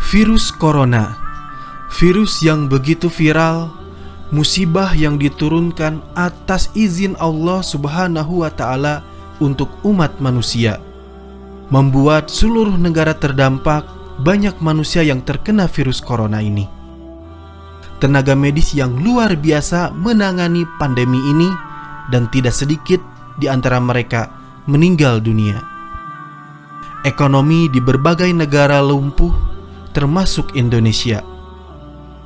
Virus Corona, virus yang begitu viral, musibah yang diturunkan atas izin Allah Subhanahu wa Ta'ala untuk umat manusia, membuat seluruh negara terdampak. Banyak manusia yang terkena virus corona ini. Tenaga medis yang luar biasa menangani pandemi ini, dan tidak sedikit di antara mereka meninggal dunia. Ekonomi di berbagai negara lumpuh, termasuk Indonesia.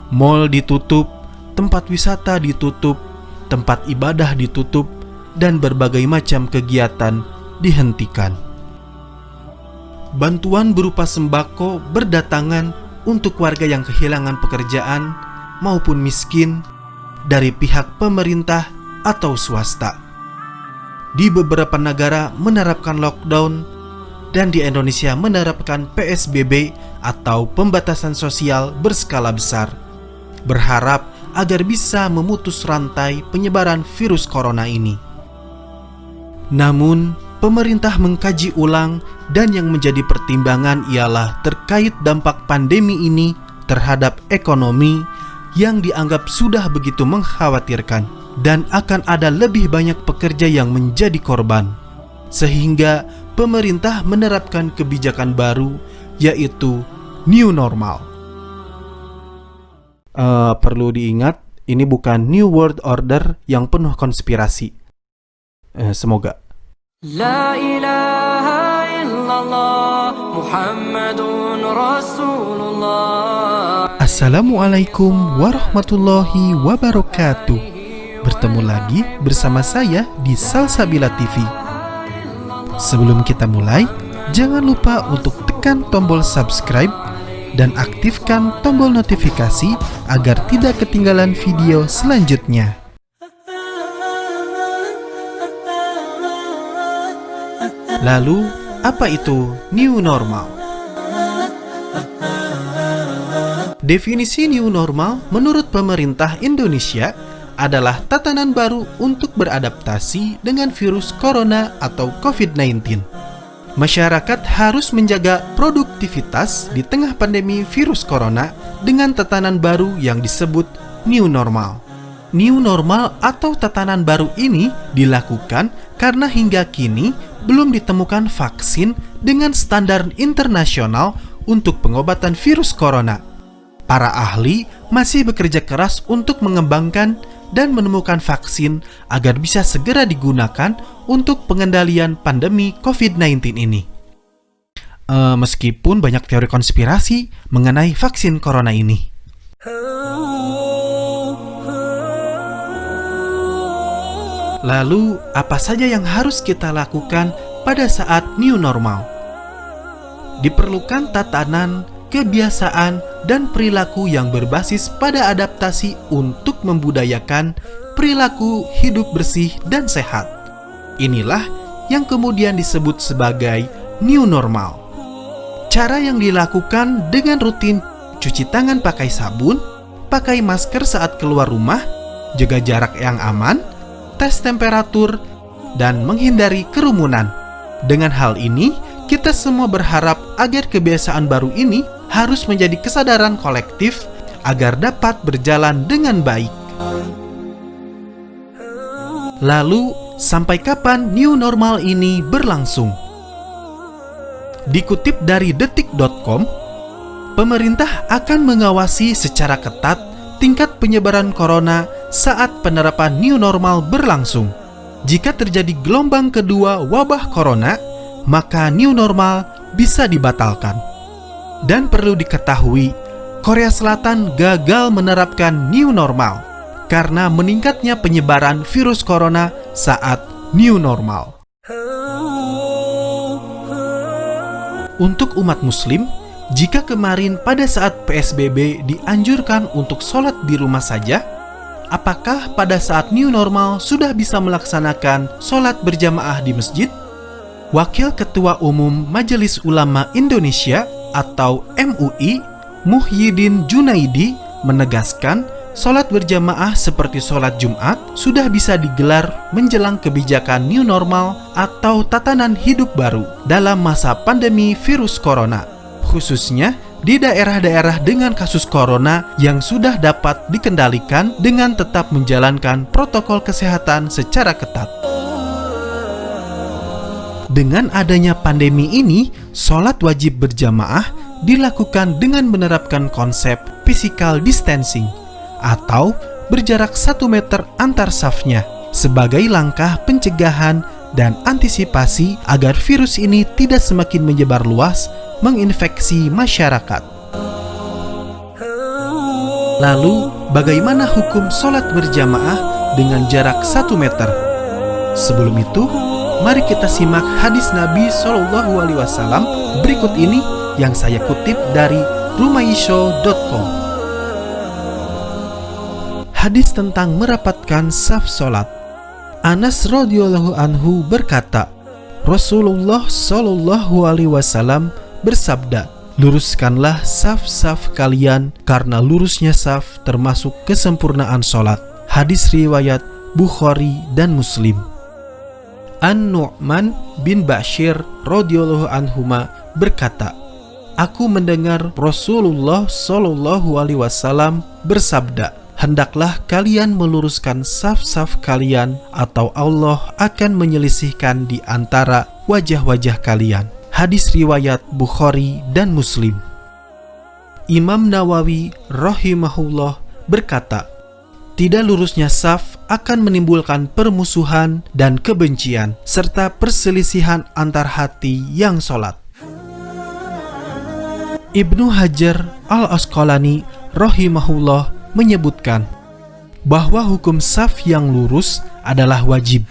Mal ditutup, tempat wisata ditutup, tempat ibadah ditutup, dan berbagai macam kegiatan dihentikan. Bantuan berupa sembako berdatangan untuk warga yang kehilangan pekerjaan maupun miskin dari pihak pemerintah atau swasta. Di beberapa negara menerapkan lockdown, dan di Indonesia menerapkan PSBB atau pembatasan sosial berskala besar, berharap agar bisa memutus rantai penyebaran virus corona ini. Namun, pemerintah mengkaji ulang, dan yang menjadi pertimbangan ialah terkait dampak pandemi ini terhadap ekonomi yang dianggap sudah begitu mengkhawatirkan, dan akan ada lebih banyak pekerja yang menjadi korban, sehingga pemerintah menerapkan kebijakan baru, yaitu new normal. Perlu diingat, ini bukan New World Order yang penuh konspirasi. Semoga. La ilaha illallah Muhammadun Rasulullah. Assalamualaikum warahmatullahi wabarakatuh. Bertemu lagi bersama saya di Salsabila TV. Sebelum kita mulai, jangan lupa untuk tekan tombol subscribe dan aktifkan tombol notifikasi agar tidak ketinggalan video selanjutnya. Lalu, apa itu new normal? Definisi new normal menurut pemerintah Indonesia adalah tatanan baru untuk beradaptasi dengan virus corona atau COVID-19. Masyarakat harus menjaga produktivitas di tengah pandemi virus corona dengan tatanan baru yang disebut new normal. New normal atau tatanan baru ini dilakukan karena hingga kini belum ditemukan vaksin dengan standar internasional untuk pengobatan virus corona. Para ahli masih bekerja keras untuk mengembangkan dan menemukan vaksin agar bisa segera digunakan untuk pengendalian pandemi COVID-19 ini. Meskipun banyak teori konspirasi mengenai vaksin corona ini. Lalu, apa saja yang harus kita lakukan pada saat new normal? Diperlukan tatanan, kebiasaan, dan perilaku yang berbasis pada adaptasi untuk membudayakan perilaku hidup bersih dan sehat. Inilah yang kemudian disebut sebagai new normal. Cara yang dilakukan dengan rutin cuci tangan pakai sabun, pakai masker saat keluar rumah, jaga jarak yang aman, tes temperatur, dan menghindari kerumunan. Dengan hal ini, kita semua berharap agar kebiasaan baru ini harus menjadi kesadaran kolektif agar dapat berjalan dengan baik. Lalu, sampai kapan new normal ini berlangsung? Dikutip dari detik.com, pemerintah akan mengawasi secara ketat tingkat penyebaran corona saat penerapan new normal berlangsung. Jika terjadi gelombang kedua wabah corona, maka new normal bisa dibatalkan. Dan perlu diketahui, Korea Selatan gagal menerapkan new normal karena meningkatnya penyebaran virus corona saat new normal. Untuk umat muslim, jika kemarin pada saat PSBB dianjurkan untuk sholat di rumah saja, apakah pada saat new normal sudah bisa melaksanakan sholat berjamaah di masjid? Wakil Ketua Umum Majelis Ulama Indonesia atau MUI, Muhyiddin Junaidi, menegaskan Sholat berjamaah seperti sholat Jumat sudah bisa digelar menjelang kebijakan new normal atau tatanan hidup baru dalam masa pandemi virus corona, khususnya di daerah-daerah dengan kasus corona yang sudah dapat dikendalikan dengan tetap menjalankan protokol kesehatan secara ketat. Dengan adanya pandemi ini, sholat wajib berjamaah dilakukan dengan menerapkan konsep physical distancing atau berjarak 1 meter antar safnya sebagai langkah pencegahan dan antisipasi agar virus ini tidak semakin menyebar luas menginfeksi masyarakat. Lalu, bagaimana hukum sholat berjamaah dengan jarak 1 meter? Sebelum itu, mari kita simak hadis Nabi SAW berikut ini yang saya kutip dari rumaisho.com. Hadis tentang merapatkan saf sholat. Anas radhiyallahu anhu berkata, Rasulullah Shallallahu alaihi wasallam bersabda, "Luruskanlah saf-saf kalian karena lurusnya saf termasuk kesempurnaan sholat." Hadis riwayat Bukhari dan Muslim. An-Nu'man bin Bashir radhiyallahu anhuma berkata, "Aku mendengar Rasulullah Shallallahu alaihi wasallam bersabda, hendaklah kalian meluruskan saf-saf kalian atau Allah akan menyelisihkan di antara wajah-wajah kalian." Hadis riwayat Bukhari dan Muslim. Imam Nawawi rahimahullah berkata, tidak lurusnya saf akan menimbulkan permusuhan dan kebencian serta perselisihan antar hati yang sholat. Ibnu Hajar al-Asqalani rahimahullah menyebutkan bahwa hukum saf yang lurus adalah wajib.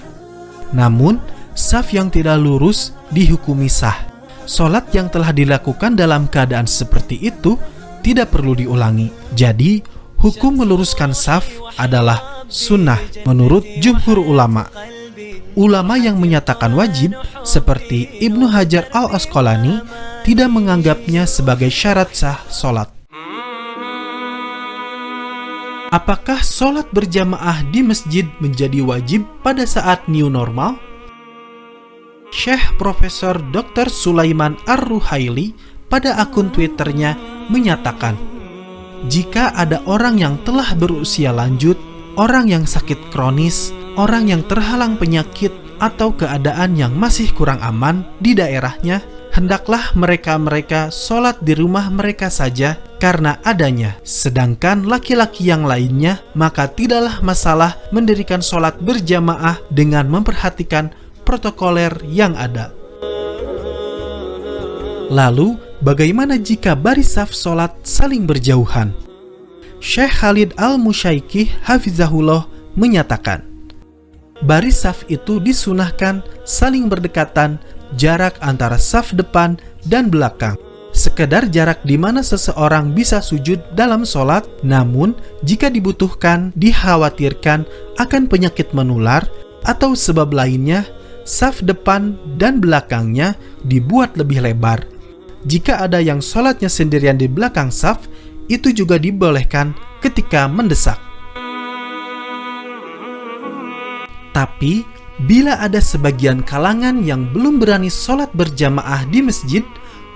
Namun, saf yang tidak lurus dihukumi sah. Sholat yang telah dilakukan dalam keadaan seperti itu tidak perlu diulangi. Jadi, hukum meluruskan saf adalah sunnah menurut jumhur ulama. Ulama yang menyatakan wajib, seperti Ibnu Hajar al-Asqalani, tidak menganggapnya sebagai syarat sah sholat. Apakah sholat berjamaah di masjid menjadi wajib pada saat new normal? Syekh Profesor Dr. Sulaiman Ar-Ruhaili pada akun Twitternya menyatakan, jika ada orang yang telah berusia lanjut, orang yang sakit kronis, orang yang terhalang penyakit, atau keadaan yang masih kurang aman di daerahnya, hendaklah mereka sholat di rumah mereka saja karena adanya. Sedangkan laki-laki yang lainnya, maka tidaklah masalah mendirikan sholat berjamaah dengan memperhatikan protokoler yang ada. Lalu, bagaimana jika baris saf sholat saling berjauhan? Syekh Khalid Al-Musyaikih hafizahullah menyatakan, baris saf itu disunahkan saling berdekatan, jarak antara saf depan dan belakang. Sekedar jarak di mana seseorang bisa sujud dalam sholat, namun jika dibutuhkan, dikhawatirkan akan penyakit menular atau sebab lainnya, saf depan dan belakangnya dibuat lebih lebar. Jika ada yang sholatnya sendirian di belakang saf, itu juga dibolehkan ketika mendesak. Tapi, bila ada sebagian kalangan yang belum berani sholat berjamaah di masjid,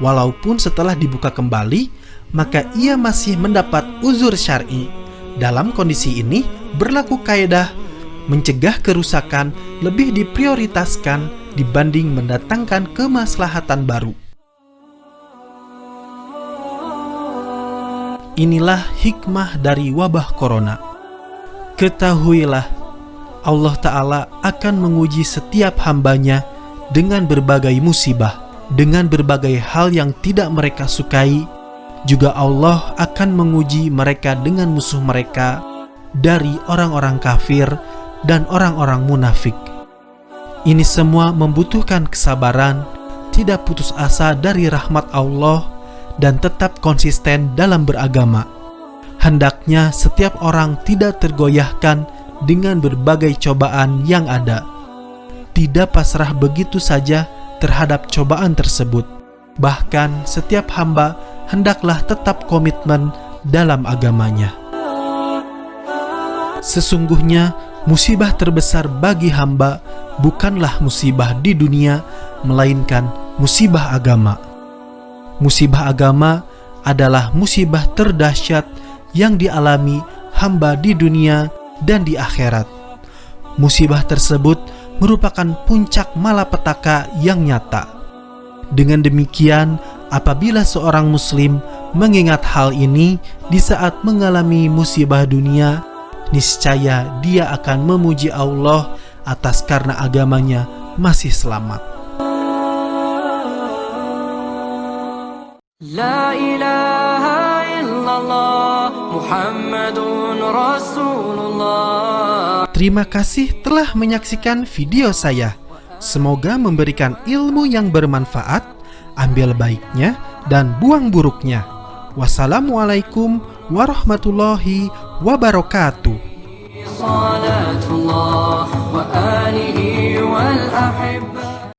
walaupun setelah dibuka kembali, maka ia masih mendapat uzur syar'i. Dalam kondisi ini, berlaku kaidah mencegah kerusakan lebih diprioritaskan dibanding mendatangkan kemaslahatan baru. Inilah hikmah dari wabah corona. Ketahuilah, Allah Ta'ala akan menguji setiap hambanya dengan berbagai musibah, dengan berbagai hal yang tidak mereka sukai. Juga Allah akan menguji mereka dengan musuh mereka dari orang-orang kafir dan orang-orang munafik. Ini semua membutuhkan kesabaran, tidak putus asa dari rahmat Allah, dan tetap konsisten dalam beragama. Hendaknya setiap orang tidak tergoyahkan dengan berbagai cobaan yang ada. Tidak pasrah begitu saja terhadap cobaan tersebut. Bahkan setiap hamba hendaklah tetap komitmen dalam agamanya. Sesungguhnya musibah terbesar bagi hamba bukanlah musibah di dunia, melainkan musibah agama. Musibah agama adalah musibah terdahsyat yang dialami hamba di dunia dan di akhirat. Musibah tersebut merupakan puncak malapetaka yang nyata. Dengan demikian, apabila seorang muslim mengingat hal ini di saat mengalami musibah dunia, niscaya dia akan memuji Allah atas karena agamanya masih selamat. La ilaha illallah Muhammadun Rasulullah. Terima kasih telah menyaksikan video saya. Semoga memberikan ilmu yang bermanfaat. Ambil baiknya dan buang buruknya. Wassalamualaikum warahmatullahi wabarakatuh. Salatullah wa alihi wal ahibba.